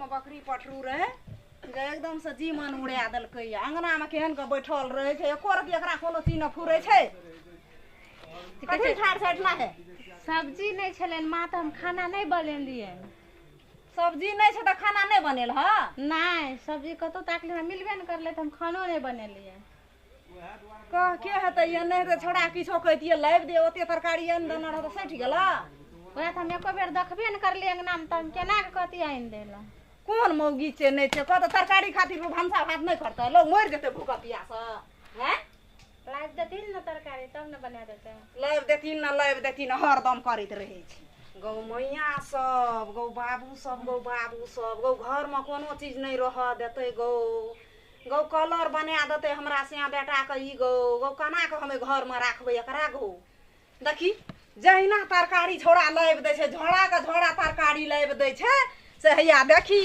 में बकरी पठरू रहे जे एकदम से जीवन उड़ा देलकै। अंगना में केहन के बैठल रहे छै, एको रति एकरा कोनो चीज न फुरे छै। कथी ठाड़ छटना है? सब्जी नहीं छलन माँ तो हम खाना नहीं बनेलिए। सब्जी नहीं छै त खाना नहीं बनेल ह? नहीं सब्जी कतो ताकले हम मिलबे न करले त हम खानो नहीं बनेलिए। कह के हेतै ये नहीं रे छोड़ा किछो कहतिए लाइब दे, ओते तरकारी आनि देना रह त सैठ गेला। ओए त हम एको बेर देखबे न करलिए अंगना में त हम केना के कहती आइन देला। कोन मौगी छै नहीं छै, कह त तरकारी खातिर भंसा भात नहीं करतै, लोग मर जेतै भूख पियास। हैं लाइब देथिन न तरकारी तब न बना देते। लाइब देथिन न लाइब देथिन हरदम करैत रहै छै। गौ मैया सब, गौ बाबू सब, गौ घर में कोनो चीज नहीं रह देते। गौ कलर बना देते हमरा से बेटा के। ई गौ केना के हमें घर में राखबे एकरा। गौ देखी जहिना तरकारी छोड़ा लाइब दै छै, झोड़ा के झोड़ा तरकारी लाइब दै छै से हैया देखी